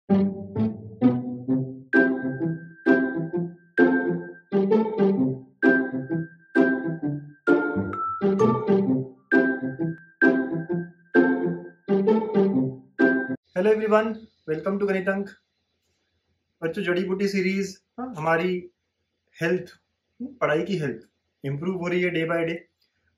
Hello everyone, welcome to गणित अंक। बच्चों, जड़ी बूटी सीरीज हमारी हेल्थ, पढ़ाई की हेल्थ इम्प्रूव हो रही है डे बाय डे।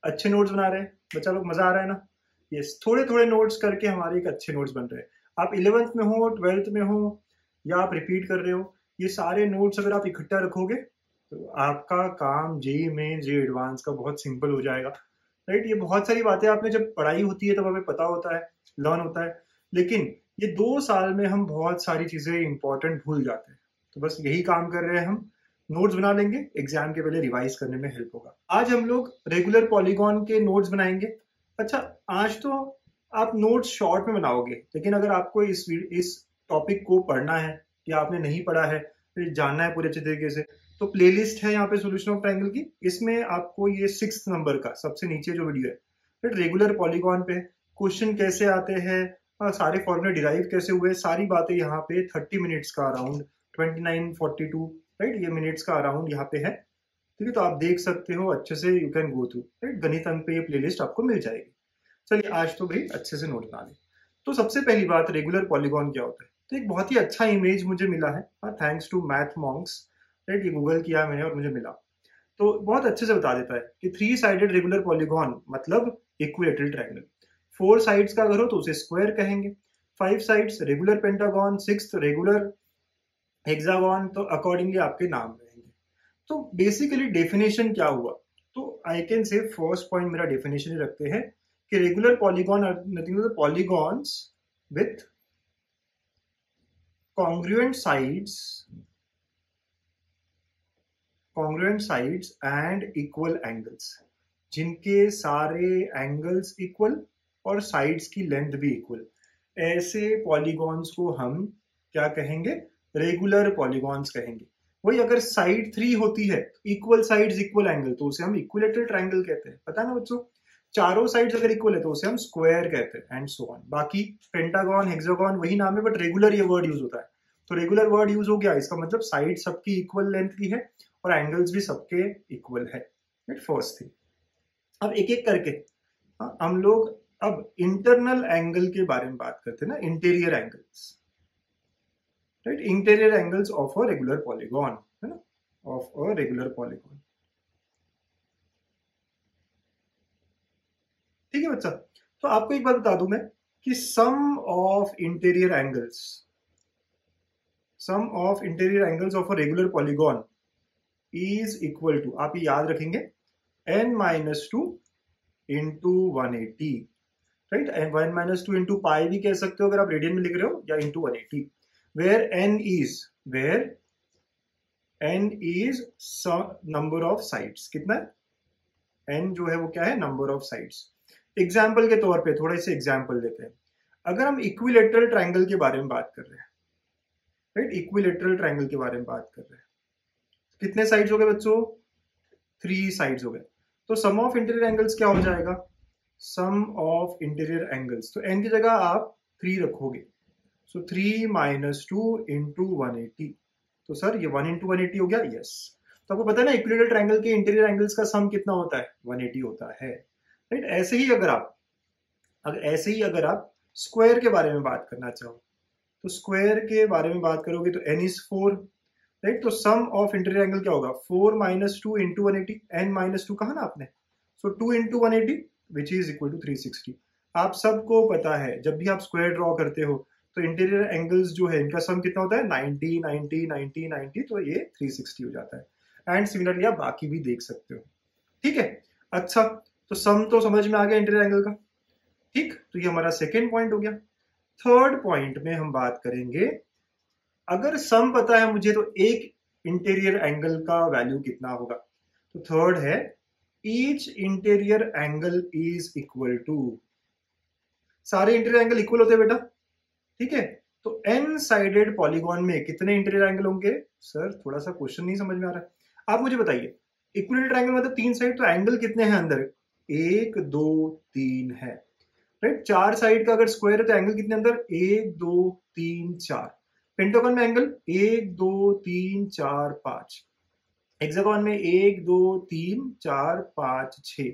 अच्छे नोट्स बना रहे हैं बच्चा लोग, मजा आ रहा है ना। यस, थोड़े थोड़े नोट्स करके हमारे एक अच्छे नोट्स बन रहे हैं। आप 11th में हो, 12th में हो, या आप रिपीट कर रहे हो, ये सारे नोट्स अगर आप इकट्ठा रखोगे तो आपका काम जेई मेन जे एडवांस का बहुत सिंपल हो जाएगा। राइट, ये बहुत सारी बातें आपने जब पढ़ाई होती है तब हमें पता होता है, लर्न होता है, लेकिन ये 2 साल में हम बहुत सारी चीजें इंपॉर्टेंट भूल जाते हैं। तो बस यही काम कर रहे हैं हम, नोट्स बना लेंगे, एग्जाम के पहले रिवाइज करने में हेल्प होगा। आज हम लोग रेगुलर पॉलीगॉन के नोट्स बनाएंगे। अच्छा, आज तो आप नोट्स शॉर्ट में बनाओगे, लेकिन अगर आपको इस टॉपिक को पढ़ना है या आपने नहीं पढ़ा है, फिर जानना है पूरे अच्छे तरीके से, तो प्लेलिस्ट है यहाँ पे सोल्यूशन ऑफ ट्रायंगल की। इसमें आपको ये 6th नंबर का सबसे नीचे जो वीडियो है, फिर रेगुलर पॉलीगॉन पे क्वेश्चन कैसे आते हैं, सारे फॉर्मूले डिराइव कैसे हुए, सारी बातें यहाँ पे 30 मिनट्स का अराउंड 29-42, राइट, ये मिनट्स का अराउंड यहाँ पे है। ठीक है, तो आप देख सकते हो अच्छे से, you can go through, right. गणित अंक पे ये प्लेलिस्ट आपको मिल जाएगी। चलिए आज तो भाई अच्छे से नोट बना लें। तो सबसे पहली बात, रेगुलर पॉलीगॉन क्या होता है। तो एक बहुत ही अच्छा इमेज मुझे मिला है, thanks to Math Monks, right, ये गूगल किया मैंने और मुझे मिला। तो बहुत अच्छे से बता देता है कि 3 साइडेड रेगुलर पॉलीगॉन मतलब इक्विलेटरल ट्रायंगल। 4 साइड्स का अगर हो तो उसे स्क्वायर कहेंगे, 5 sides regular pentagon, 6th regular hexagon, तो अकॉर्डिंगली आपके नाम रहेंगे। तो बेसिकली डेफिनेशन क्या हुआ, तो I can say first point मेरा डेफिनेशन ही रखते हैं कि regular polygon are nothing but polygons with congruent sides and equal angles, जिनके सारे एंगल्स इक्वल और साइड्स की लेंथ भी इक्वल, ऐसे पॉलीगॉन्स को हम क्या कहेंगे, रेगुलर पॉलीगॉन्स कहेंगे। वही अगर साइड 3 होती है, इक्वल साइड्स इक्वल एंगल, तो उसे हम इक्विलेटरल ट्रायंगल कहते हैं, पता ना बच्चों। चारों साइड्स अगर इक्वल है तो उसे हम स्क्वायर कहते हैं, एंड सो ऑन। बाकी पेंटागन, हेक्सागन वही नाम है, बट रेगुलर ये वर्ड यूज होता है। तो रेगुलर वर्ड यूज हो गया, इसका मतलब साइड सबकी इक्वल लेंथ की है और एंगल्स भी सबके इक्वल है। फर्स्ट थिंग, अब एक एक करके हम लोग अब इंटरनल एंगल के बारे में बात करते हैं ना, interior angles, right, interior angles of a regular polygon, है ना, ऑफ अ रेगुलर पॉलीगॉन। ठीक है बच्चा, तो आपको एक बात बता दूं मैं कि sum of interior angles of a regular polygon is equal to, आप ये याद रखेंगे, n-2 into 180, right. And 1-2 into pi भी कह सकते हो अगर आप रेडियन में लिख रहे हो, या into 180, where n is number of sides. कितना है n, जो है वो क्या है, नंबर ऑफ साइड्स। एग्जाम्पल के तौर पे थोड़े से एग्जाम्पल देते हैं। अगर हम इक्विलेटरल ट्रायंगल के बारे में बात कर रहे हैं, राइट, इक्विलेटरल ट्रायंगल के बारे में बात कर रहे हैं, कितने साइड्स हो गए बच्चों, 3 साइड्स हो गए। तो सम ऑफ इंटीरियर एंगल्स क्या हो जाएगा, सम ऑफ इंटीरियर एंगल्स, तो n की जगह आप 3 रखोगे, सो 3-2 इंटू 180। तो सर ये 1 इंटू 180 हो गया, यस। तो आपको पता है ना, इक्विलेटरल ट्रायंगल के इंटीरियर एंगल्स का सम कितना होता है, 180 होता है, राइट। ऐसे ही अगर आप स्क्वायर के बारे में बात करना चाहो, तो स्क्वायर के बारे में बात करोगे तो n इज 4, राइट। तो सम ऑफ इंटीरियर एंगल क्या होगा, 4-2 इंटू 180, n-2 कहा ना आपने, so 2 into 180 which is equal to 360। आप सबको पता है जब भी आप स्क्वायर ड्रॉ करते हो तो इंटीरियर एंगल्स जो है इनका सम कितना होता है, 90-90-90-90, तो ये 360 हो जाता है। एंड सिमिलरली आप बाकी भी देख सकते हो, ठीक है। अच्छा, तो सम तो समझ में आ गया इंटीरियर एंगल का, ठीक। तो ये हमारा सेकेंड पॉइंट हो गया। थर्ड पॉइंट में हम बात करेंगे, अगर सम पता है मुझे तो एक इंटीरियर एंगल का वैल्यू कितना होगा। तो थर्ड है, each interior angle is equal to, सारे इंटीरियर एंगल इक्वल होते हैं बेटा, ठीक है। तो n साइडेड पॉलीगॉन में कितने इंटीरियर एंगल होंगे, सर थोड़ा सा क्वेश्चन नहीं समझ में आ रहा है, आप मुझे बताइए। इक्विलेटरल ट्रायंगल मतलब 3 साइड, तो एंगल कितने हैं अंदर, 1 2 3 है, राइट। 4 साइड का अगर स्क्वायर है तो एंगल कितने अंदर, 1 2 3 4, पेंटागन में एंगल 1 2 3 4 5, हेक्सागन में 1 2 3 4 5 6,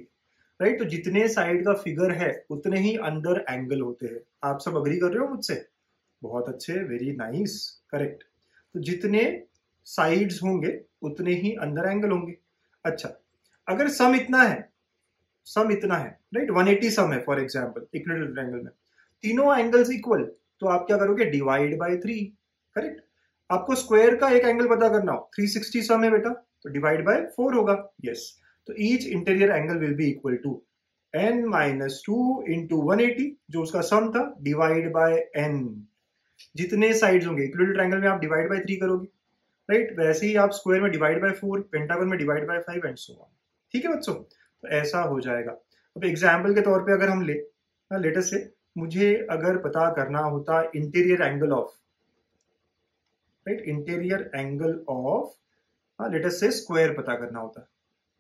राइट। तो जितने साइड का फिगर है उतने ही अंदर एंगल होते हैं। आप सब अग्री कर रहे हो मुझसे? बहुत अच्छे, वेरी नाइस, करेक्ट। तो जितने साइड्स होंगे उतने ही अंदर एंगल होंगे। अच्छा, अगर सम इतना है, राइट, 180 सम है फॉर एग्जांपल इक्विलेटरल ट्रायंगल में, तीनों एंगल्स इक्वल, तो आप क्या करोगे? Divide by 3, correct. आपको स्क्वायर का एक एंगल पता करना हो, 360 सम है बेटा, तो डिवाइड बाय 4 होगा, यस। तो each interior angle will be equal to n-2 into 180, जो उसका सम था, डिवाइड बाय n। जितने साइड्स होंगे इक्विलेटरल ट्रायंगल में आप डिवाइड बाय 3 करोगे, राइट। वैसे ही आप स्क्वायर में डिवाइड बाय 4, पेंटागन में divide by 5 and so on. ठीक है बच्चों, तो ऐसा हो जाएगा। अब एग्जाम्पल के तौर पे अगर हम लेटेस्ट से मुझे अगर पता करना होता interior angle of, right, interior angle of latest से स्क्वायर पता करना होता,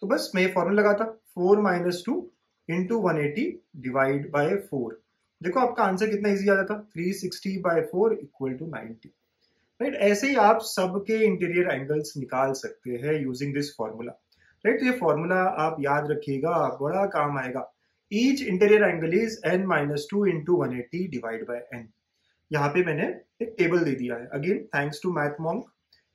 तो बस मैं फॉर्मूला लगाता 4 - 2 इंटू 180 डिवाइड बाय 4। देखो आपका आंसर कितना इजी आ जाता, 360/4 इक्वल टू 90, राइट। ऐसे ही आप सबके इंटीरियर एंगल्स निकाल सकते हैं यूजिंग दिस फॉर्मूला, राइट। तो ये फॉर्मूला आप याद रखिएगा, बड़ा काम आएगा। Each interior angle is n-2 into 180 divide by n। यहाँ पे मैंने एक टेबल दे दिया है, again thanks to Math Monk,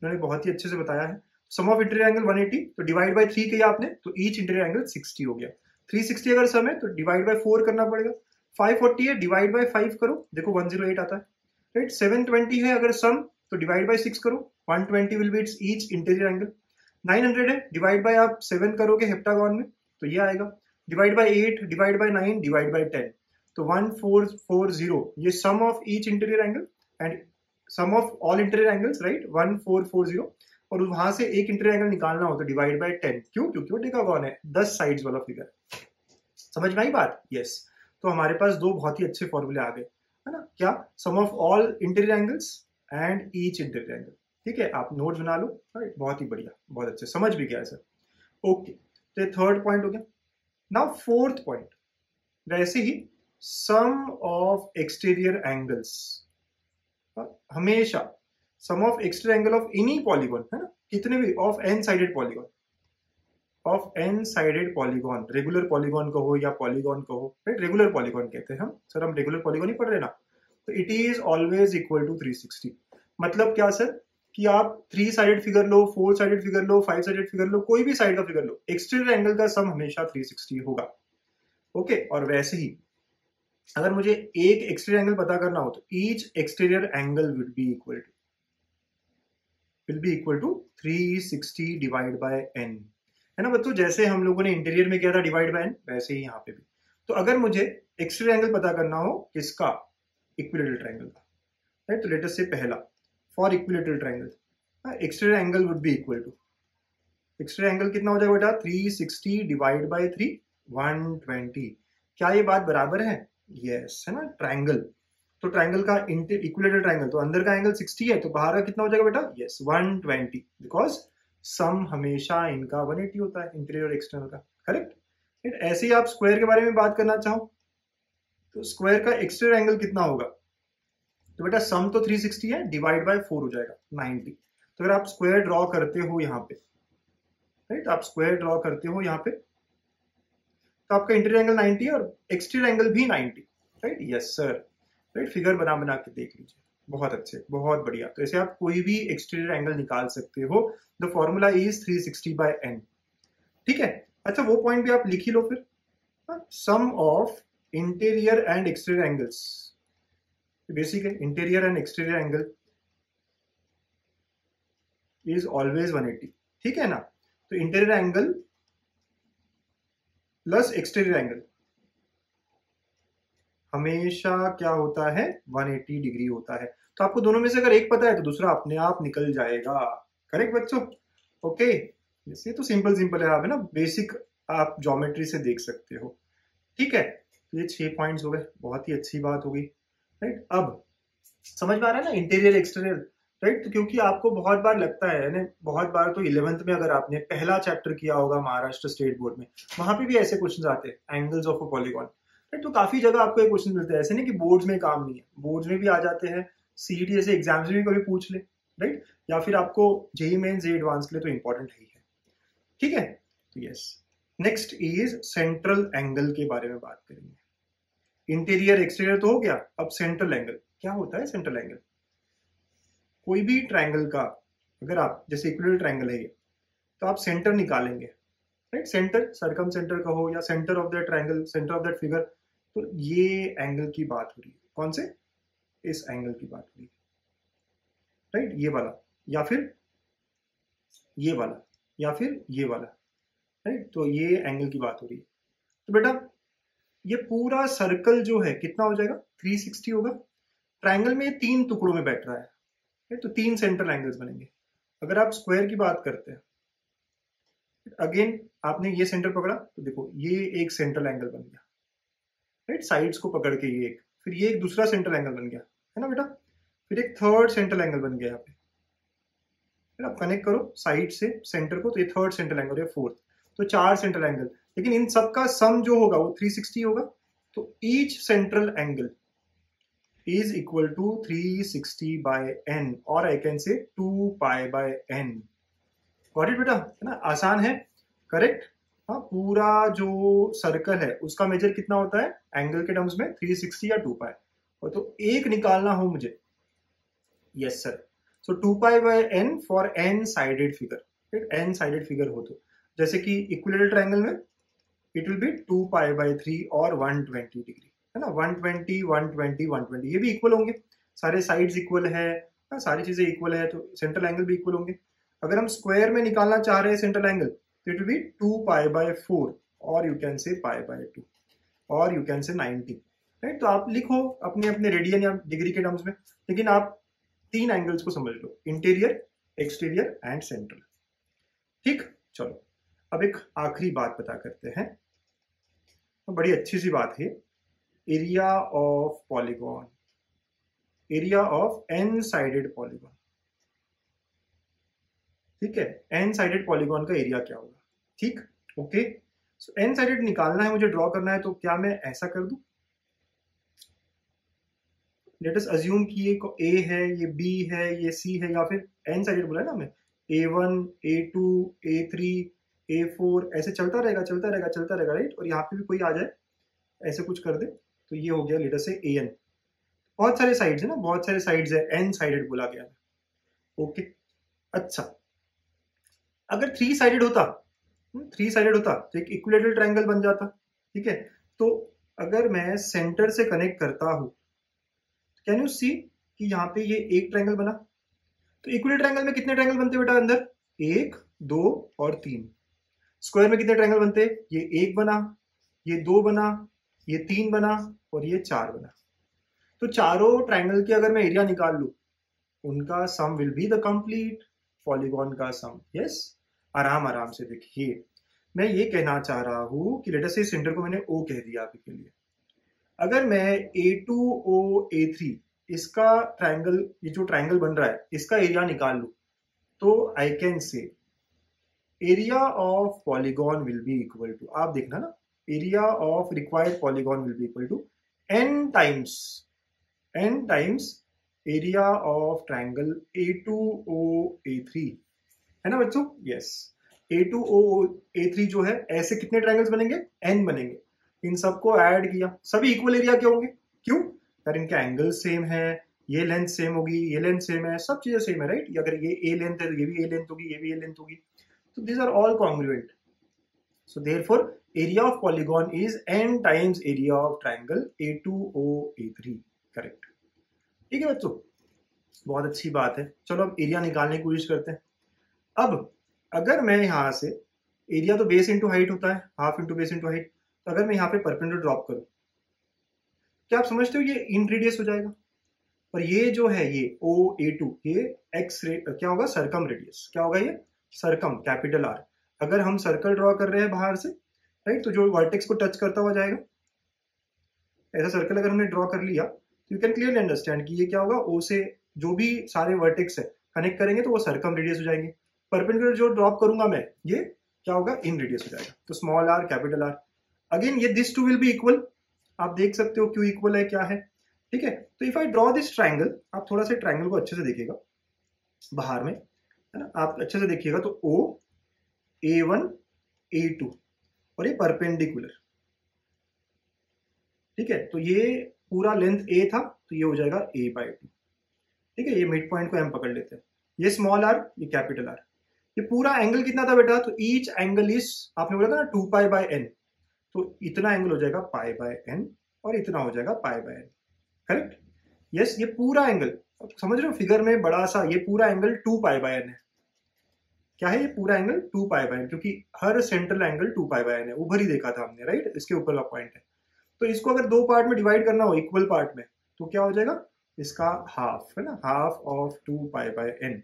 इन्होंने बहुत ही अच्छे से बताया है। सम ऑफ इंटीरियर एंगल 180, तो डिवाइड बाय 3 किया आपने, तो ईच इंटीरियर एंगल 60 हो गया। 360 अगर सम है तो डिवाइड बाय 4 करना पड़ेगा। 540 है, डिवाइड बाय 5 करो, देखो 108 आता है, राइट। 720 है अगर सम, तो डिवाइड बाय 6 करो, 120 will be it's each interior angle. 900 है, डिवाइड बाय आप 7 करोगे हेप्टागन में, तो ये आएगा। Divide by 8, divide by 9, divide by 10, तो 1440, ये sum of each interior angle and sum of all interior angles, right, 1440। और वहां से एक इंटीरियर एंगल निकालना हो तो डिवाइड बाय 10, क्यों? क्योंकि वो डेकागन है, 10 साइड्स वाला फिगर। समझ में आई बात? यस। तो हमारे पास दो बहुत ही अच्छे फॉर्मूले आ गए, है ना? क्या? Sum of all interior angles and each interior angle. ठीक है, आप नोट्स बना लो, राइट, बहुत ही बढ़िया, बहुत अच्छे, समझ भी गया सर। ओके, तो ये थर्ड पॉइंट हो गया। नाउ फोर्थ पॉइंट, वैसे ही सम ऑफ एक्सटीरियर एंगल्स, हमेशा sum of exterior angle of any polygon, है ना, कितने भी, of N sided polygon, of N sided polygon, regular polygon कहो या पॉलीगॉन कहो, राइट, रेगुलर पॉलीगॉन कहते हैं हम, सर हम रेगुलर पॉलीगॉन ही पढ़ रहे ना, तो it is always equal to 360। मतलब क्या सर, कि आप 3 साइडेड फिगर लो, 4 साइडेड फिगर लो, 5 साइडेड फिगर लो, कोई भी साइड का फिगर लो, एक्सटीरियर एंगल का सम हमेशा 360 होगा। ओके, और वैसे ही अगर मुझे एक एक्सटीरियर एंगल पता करना हो तो each exterior angle will be equal to 360 divide by n, है ना बच्चों। जैसे हम लोगों ने इंटीरियर में किया था डिवाइड बाय n, वैसे ही यहाँ पे भी। तो अगर मुझे एक्सटीरियर एंगल पता करना हो किसका, इक्विलेटरल ट्रायंगल का, राइट, तो लेट अस से पहला for equilateral triangle exterior angle would be equal to, exterior angle कितना हो जाएगा बेटा, 360 डिवाइड बाय 3, 120। क्या ये बात बराबर है? यस, है ना, ट्रायंगल, तो ट्रायंगल का इक्विलेटरल ट्रायंगल, तो अंदर का एंगल 60 है, तो बाहर का कितना हो जाएगा बेटा, यस 120, बिकॉज सम हमेशा इनका 180 होता है, इंटीरियर और एक्सटर्नल का, करेक्ट। ऐसे ही आप स्क्वायर के बारे में बात करना चाहो तो स्क्वायर का एक्सटीरियर एंगल कितना होगा, तो बेटा सम तो 360 है, डिवाइड बाय 4 हो जाएगा 90। तो अगर आप स्क्वायर ड्रॉ करते हो यहाँ पे, राइट, आप स्क्वायर ड्रॉ करते हो यहाँ पे, तो आपका इंटीरियर एंगल 90 है और एक्सटीरियर एंगल भी 90, right, yes sir, right. Figure बना के देख लीजिए, बहुत अच्छे, बहुत बढ़िया। तो ऐसे आप कोई भी एक्सटीरियर एंगल निकाल सकते हो, the formula is 360 by n। ठीक है, अच्छा वो पॉइंट भी आप लिख ही लो फिर, sum of interior and exterior angles, basic है, interior and exterior angle is always 180, ठीक है ना। तो interior angle plus exterior angle हमेशा क्या होता है, 180 डिग्री होता है। तो आपको दोनों में से अगर एक पता है तो दूसरा अपने आप निकल जाएगा, करेक्ट बच्चों। ओके, ये तो सिंपल है, आप है ना, बेसिक आप ज्योमेट्री से देख सकते हो। ठीक है, तो ये 6 पॉइंट्स हो गए, बहुत ही अच्छी बात हो गई, राइट। अब समझ में आ रहा है ना इंटीरियर एक्सटीरियर, राइट। तो क्योंकि आपको बहुत बार लगता है ना, बहुत बार तो 11th में अगर आपने पहला चैप्टर किया होगा महाराष्ट्र स्टेट बोर्ड में, वहां पे भी ऐसे क्वेश्चन आते हैं, एंगल्स ऑफ अ पॉलीगॉन, तो काफी जगह आपको ये क्वेश्चन मिलते हैं, ऐसे नहीं कि बोर्ड्स में काम नहीं है, बोर्ड्स में भी आ जाते हैं, सीईटी जैसे एग्जाम्स में भी कभी पूछ ले, राइट, या फिर आपको जेईई मेंस जेईई एडवांस के लिए तो इंपॉर्टेंट है ही है, ठीक है। तो yes, next is central angle के बारे में बात करेंगे। इंटीरियर एक्सटीरियर तो हो गया, अब सेंट्रल एंगल क्या होता है। सेंट्रल एंगल कोई भी ट्रायंगल का, अगर आप जैसे इक्विलेटरल ट्रायंगल है ये, तो आप सेंटर निकालेंगे, राइट, सेंटर सर्कम सेंटर का हो या centre of that triangle, centre of that figure, तो ये एंगल की बात हो रही है। कौन से? इस एंगल की बात हो रही है, राइट, ये वाला या फिर ये वाला या फिर ये वाला, राइट, तो ये एंगल की बात हो रही है। तो बेटा ये पूरा सर्कल जो है कितना हो जाएगा, 360 होगा। ट्रायंगल में 3 टुकड़ों में बैठ रहा है, तो 3 सेंट्रल एंगल्स बनेंगे। अगर आप स्क्वायर की बात करते हैं, अगेन आपने ये सेंटर पकड़ा तो देखो ये एक सेंट्रल एंगल बन गया, राइट, साइड्स को पकड़ के ये एक, फिर ये एक दूसरा सेंट्रल एंगल बन गया, है ना बेटा, फिर एक थर्ड सेंट्रल एंगल बन गया यहाँ पे, फिर आप कनेक्ट करो साइड से सेंटर को, तो ये थर्ड सेंट्रल एंगल, ये फोर्थ, तो 4 सेंट्रल एंगल। लेकिन इन सबका सम जो होगा वो 360 होगा, तो each central angle is equal to 360 by n, और I can say 2 pi by n। Got it बेटा, है ना, आसान है, करेक्ट। हाँ, पूरा जो सर्कल है उसका मेजर कितना होता है एंगल के टर्म्स में, 360 या 2 पाई, और तो एक निकालना हो मुझे, yes sir, so 2 pi by n for n sided figure, n sided figure हो तो, जैसे कि इक्विलेटरल ट्रायंगल में it will be 2 pi by 3 और 120 डिग्री, है ना, 120 120 120, ये भी इक्वल होंगे, सारे साइड्स इक्वल है, सारी चीजें इक्वल है, तो सेंट्रल एंगल भी इक्वल होंगे। अगर हम स्क्वायर में निकालना चाह रहे हैं सेंट्रल एंगल, तो it will be 2 pi by 4 और you can say pi by 2 और यू कैन से 90, राइट। तो आप लिखो अपने अपने रेडियन या डिग्री के टर्म्स में, लेकिन आप 3 एंगल्स को समझ लो, इंटीरियर, एक्सटीरियर एंड सेंट्रल, ठीक। चलो अब एक आखिरी बात पता करते हैं, तो बड़ी अच्छी सी बात है, area of polygon, area of N sided polygon, ठीक है, एन साइडेड पॉलीगॉन का एरिया क्या होगा, ठीक, ओके। सो एन साइडेड निकालना है मुझे, ड्रॉ करना है, तो क्या मैं ऐसा कर दूं, लेट अस अज्यूम कि ये ए है, ये बी है, ये सी है, या फिर एन साइडेड बोला है ना हमें, A1 A2 A3 A4 ऐसे चलता रहेगा चलता रहेगा चलता रहेगा, राइट, और यहाँ पे भी कोई आ जाए ऐसे कुछ कर दे, तो ये हो गया लेट अस से AN। बहुत सारे साइड्स है ना, बहुत सारे साइड्स है, एन साइडेड बोला गया है, ओके। अच्छा, अगर 3 साइडेड होता, 3 साइडेड होता तो एक इक्विलेटरल ट्रायंगल बन जाता, ठीक है। तो अगर मैं सेंटर से कनेक्ट करता हूं, कैन यू सी कि यहाँ पे ये एक ट्रायंगल बना, तो इक्विलेटरल ट्रायंगल में कितने ट्रायंगल बनते बेटा अंदर, 1 2 और 3। स्क्वायर में कितने ट्रायंगल बनते, ये 1 बना, ये 2 बना, ये 3 बना और ये 4 बना। तो चारों ट्रायंगल के अगर मैं एरिया निकाल लूं, उनका sum will be the complete polygon का सम, यस। आराम आराम से देखिए, मैं ये कहना चाह रहा हूं कि लेट अस से सेंटर को मैंने O कह दिया अभी के लिए, अगर मैं A2O A3 इसका ट्रायंगल, ये जो ट्रायंगल बन रहा है इसका एरिया निकाल लूं, तो I can say area of polygon will be equal to, आप देखना ना, area of required polygon will be equal to n times area of triangle A2O A3, है ना बच्चों, यस। A2O A3 जो है, ऐसे कितने ट्रायंगल्स बनेंगे, n बनेंगे, इन सबको ऐड किया, सभी इक्वल एरिया के होंगे, क्यों यार, इनका एंगल सेम है, ये लेंथ सेम होगी, ये लेंथ सेम है, सब चीजें सेम है, राइट। अगर ये ए लेंथ है तो ये भी ए लेंथ होगी, ये भी ए लेंथ होगी, तो these are all congruent, so therefore area of polygon is n times area of triangle A2O A3, correct, ठीक है बच्चों, बहुत अच्छी बात है। चलो अब एरिया निकालने की कोशिश करते हैं। अब अगर मैं यहाँ से, एरिया तो बेस इंटू हाइट होता है, half into base into height, तो अगर मैं यहाँ पे परपेंडिकुलर ड्रॉप करूँ, क्या आप समझते हो ये इन रेडियस हो जाएगा, और ये जो है ये OA2, ये एक्स क्या होगा, सरकम रेडियस, क्या होगा ये, सरकम कैपिटल R। अगर हम सर्कल ड्रॉ कर रहे हैं बाहर से, राइट, तो जो वर्टेक्स को टच करता हुआ जाएगा, ऐसा सर्कल अगर हमने ड्रॉ कर लिया, तो यू कैन क्लियरली अंडरस्टैंड कि ये क्या होगा, O से जो भी सारे वर्टेक्स है कनेक्ट करेंगे तो वो सरकम रेडियस हो जाएंगे। परपेंडिकुलर जो ड्रॉप करूंगा मैं, ये क्या होगा, इन रेडियस हो जाएगा, तो small r capital R। Again ये this two will be equal, आप देख सकते हो क्यों इक्वल है, क्या है, ठीक है। तो if I draw this triangle, आप थोड़ा सा ट्राइंगल को अच्छे से देखिएगा बाहर में, है ना, आप अच्छे से देखिएगा तो O A1 A2 और ये परपेंडिकुलर, ठीक है। तो ये पूरा लेंथ A था तो ये हो जाएगा A/2, ठीक है। ये मिड पॉइंट को हम पकड़ लेते हैं, ये स्मॉल r ये कैपिटल R। ये पूरा एंगल कितना था बेटा, तो ईच एंगल इज, आपने बोला था ना 2π/n, तो इतना एंगल हो जाएगा π/n और इतना हो जाएगा π/n, करेक्ट। यस, ये पूरा एंगल, समझ रहे हो फिगर में बड़ा सा, ये पूरा एंगल 2π/n है। क्या है ये पूरा एंगल 2π/n, क्योंकि हर सेंट्रल एंगल 2π/n है, ऊपर ही देखा था हमने, राइट, इसके ऊपर का पॉइंट है। तो इसको अगर दो पार्ट में डिवाइड करना हो, इक्वल पार्ट में, तो क्या हो जाएगा, इसका हाफ, है ना, हाफ ऑफ 2π/n,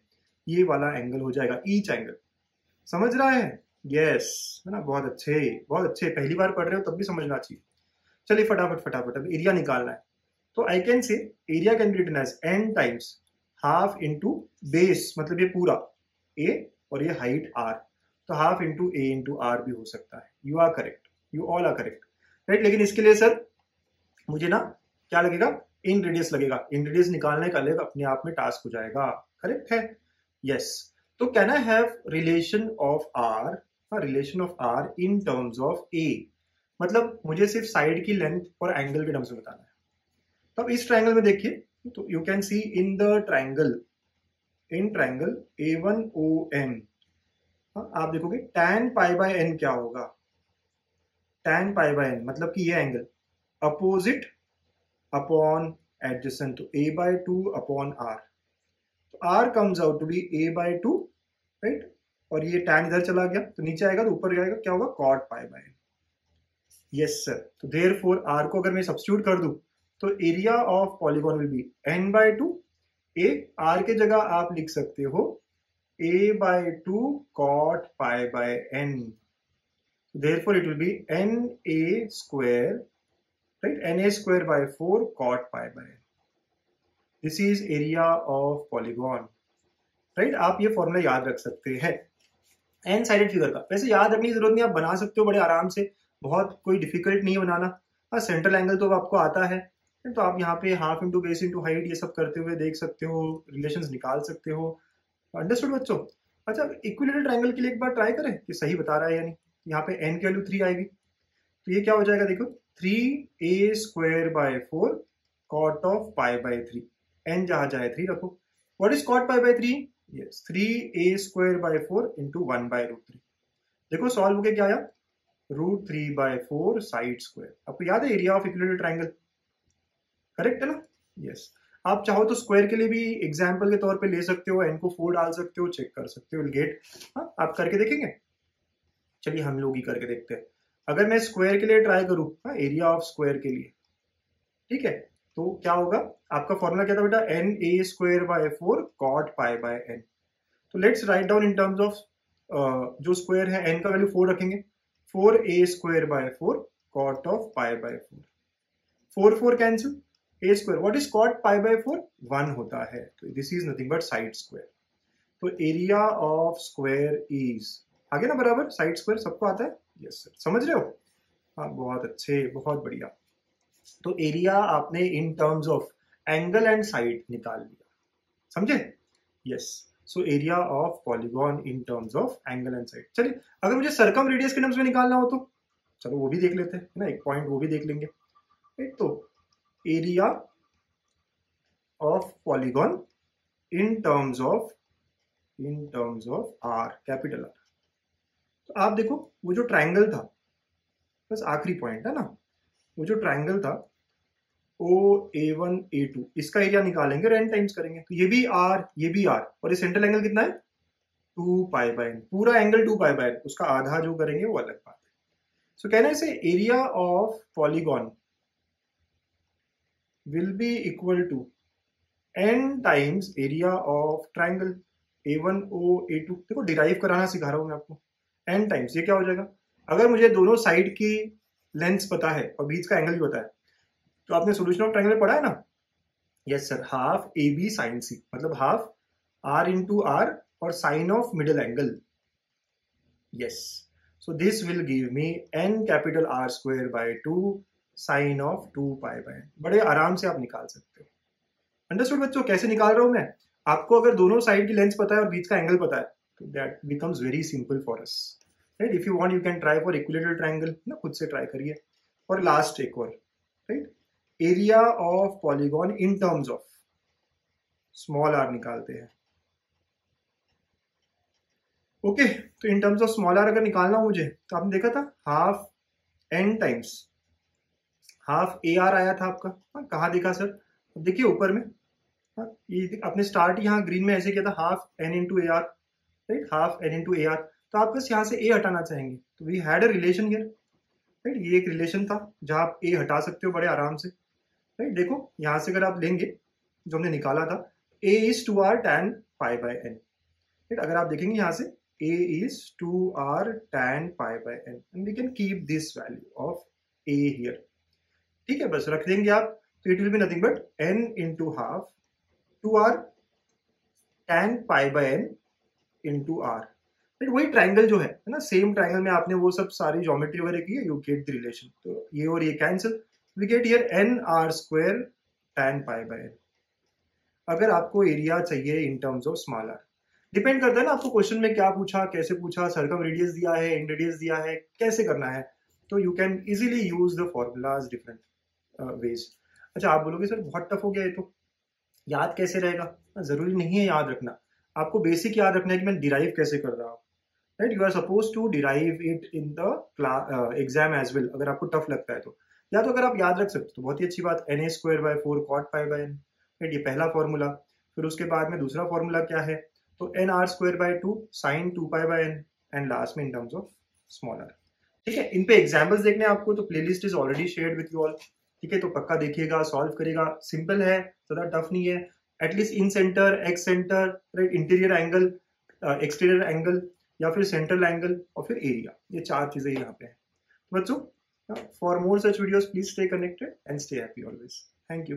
ये वाला एंगल हो जाएगा ईच एंगल। समझ रहा है, यस, है ना, बहुत अच्छे बहुत अच्छे, पहली बार पढ़ रहे हो तब भी समझना चाहिए। चलिए फटाफट फटाफट अब एरिया निकालना है। तो I can say area can be written as n times half into base, मतलब ये पूरा a और ये हाइट r, तो half into a into r भी हो सकता है। You are correct, you all are correct, right. लेकिन इसके लिए सर मुझे ना क्या लगेगा, इन रेडियस लगेगा, इन रेडियस निकालने का अलग अपने आप में टास्क हो जाएगा, करेक्ट है, यस। तो can I have relation of r, relation of r in terms of a, मतलब मुझे सिर्फ साइड की लेंथ और एंगल के टर्म्स में बताना है। तो अब इस ट्राइंगल में देखिए, तो you can see in the triangle, in triangle A1ON, आप देखोगे tan π/n क्या होगा, tan π/n मतलब कि ये एंगल अपोजिट अपॉन एडजेसेंट, तो A/2 अपॉन R, तो R comes out to be A/2, right, और ये tan इधर चला गया तो नीचे आएगा, तो ऊपर जाएगा, क्या होगा, cot π/n। यस सर, तो देयरफॉर R को अगर मैं सब्स्टिट्यूट कर दूं तो area of polygon will B n/2, a r के जगह आप लिख सकते हो a/2 cot π/n, therefore it will be na square, right, na² by 4 cot π/n. This is area of polygon, right। आप ये फॉर्मूला याद रख सकते हैं एन साइडेड फिगर का। वैसे याद रखने की जरूरत नहीं, आप बना सकते हो बड़े आराम से, बहुत कोई डिफिकल्ट नहीं है बनाना। हाँ, सेंट्रल एंगल तो आपको आता है, तो आप यहाँ पे half into base into height ये सब करते हुए देख सकते हो, रिलेशंस निकाल सकते हो। अंडरस्टूड बच्चों। अच्छा, इक्विलेटरल ट्रायंगल के लिए एक बार ट्राई करें कि सही बता रहा है या नहीं। यहाँ पे n की वैल्यू 3 आएगी, तो ये क्या हो जाएगा, देखो 3a² by 4 cot of π/3, n जहां जाए 3 रखो। What is cot π/3, yes 3a² by 4 into 1/√3। देखो सॉल्व होके क्या आया, √3/4 साइड स्क्वायर। आपको याद है area of equilateral triangle, correct है ना, यस। आप चाहो तो स्क्वायर के लिए भी एग्जाम्पल के तौर पे ले सकते हो, n को 4 डाल सकते हो, चेक कर सकते हो, विल गेट। हाँ, आप करके देखेंगे, चलिए हम लोग ही करके देखते हैं। अगर मैं स्क्वायर के लिए ट्राई करूँ, एरिया ऑफ स्क्वायर के लिए, ठीक है, तो क्या होगा, आपका फॉर्मूला क्या था बेटा, na² by 4 cot π/n। तो let's write down in terms of जो स्क्वायर है, n का वैल्यू 4 रखेंगे, 4a² by 4 cot of π/4, 4 cancel, a², what is cot π/4, 1 होता है, तो this is nothing but side square. तो एरिया ऑफ स्क्वायर इज, आगे ना बराबर साइड स्क्वायर, सबको आता है, यस सर, समझ रहे हो, हाँ बहुत अच्छे, बहुत बढ़िया। तो एरिया आपने इन terms of angle and side निकाल लिया, समझे, yes. So area of polygon in terms of angle and side. चलिए अगर मुझे सर्कम रेडियस के टर्म्स में निकालना हो तो चलो वो भी देख लेते हैं ना, एक पॉइंट वो भी देख लेंगे। तो area of polygon in terms of R, capital R. तो आप देखो वो जो ट्राइंगल था, बस आखिरी पॉइंट है ना, वो जो ट्राइंगल था OA1A2, इसका एरिया निकालेंगे और n टाइम्स करेंगे, तो ये भी r, ये भी r, और ये सेंट्रल एंगल कितना है, 2π/n, पूरा एंगल 2π/n, उसका आधा जो करेंगे वो अलग बात है। सो कहना से area of polygon will be equal to n times area of triangle A1OA2। देखो डिराइव कराना सिखा रहा हूं मैं आपको, n टाइम्स, ये क्या हो जाएगा, अगर मुझे दोनों साइड की लेंथ पता है और बीच का एंगल भी पता है, तो आपने सोल्यूशन ऑफ ट्रायंगल पढ़ा है ना, yes sir, half AB sin C, मतलब हाफ R इंटू R और sine of middle angle, yes. So this will give me n capital R² by 2 sine of 2π/n। बड़े आराम से आप निकाल सकते हो। अंडरस्टूड बच्चों? कैसे निकाल रहा हूं मैं? आपको अगर दोनों साइड की लेंथ पता है और बीच का एंगल पता है तो that becomes very simple for us, right? If you want you can try for equilateral triangle ना, खुद से ट्राई करिए। और लास्ट एक और, right? Area of polygon in terms of small R निकालते हैं। ओके, तो in terms of small R अगर निकालना हो मुझे, तो आपने देखा था half n times half A R आया था आपका। कहाँ देखा सर? अब देखिए ऊपर में, ये अपने स्टार्ट यहाँ ग्रीन में ऐसे किया था, half n into A R, right? Half n into A R. तो आप बस यहाँ से a हटाना चाहेंगे, तो we had a relation here, right? ये एक रिलेशन था जहाँ आप a हटा सकते हो बड़े आराम से, राइट? देखो यहाँ से अगर आप लेंगे जो हमने निकाला था, a is 2r tan π/n, right? अगर आप देखेंगे यहाँ से a is 2r tan π/n, and we can keep this value of a here, ठीक है? बस रख देंगे आप, तो it will be nothing but n into half 2r tan π/n into r, right? वही ट्राइंगल जो है ना, सेम ट्राइंगल में आपने वो सब सारी ज्योमेट्री वगैरह की है, यू गेट द रिलेशन। तो ये और ये cancel, we get here nr² tan π/n। अगर आपको एरिया चाहिए in terms of small R, depend करता है ना आपको क्वेश्चन में क्या पूछा, कैसे पूछा, सर्कम रेडियस दिया है, एंड रेडियस दिया है, कैसे करना है, तो you can easily use the formulas different ways. अच्छा, आप बोलोगे सर बहुत टफ हो गया ये तो, याद कैसे रहेगा? जरूरी नहीं है याद रखना, आपको बेसिक याद रखना है कि मैं डिराइव कैसे कर रहा हूँ, right? You are suppose to derive it in the exam as well, अगर आपको टफ लगता है तो। या तो अगर आप याद रख सकते हो तो बहुत ही अच्छी बात, na² cot π/n, राइट? ये पहला फॉर्मूला। फिर उसके बाद में दूसरा फॉर्मूला क्या है, तो nr² sin 2π/n, and last में in terms of small R. ठीक है, इन पे एग्जाम्पल्स देखने आपको तो playlist is already shared with you all, ठीक है? तो पक्का देखिएगा, सॉल्व करेगा, सिंपल है, ज़्यादा टफ नहीं है। At least in centre, x centre, right, interior angle, exterior angle, या फिर सेंट्रल एंगल, और फिर एरिया, ये 4 चीजें यहाँ पे हैं बच्चों। For more such videos please stay connected and stay happy always. Thank you.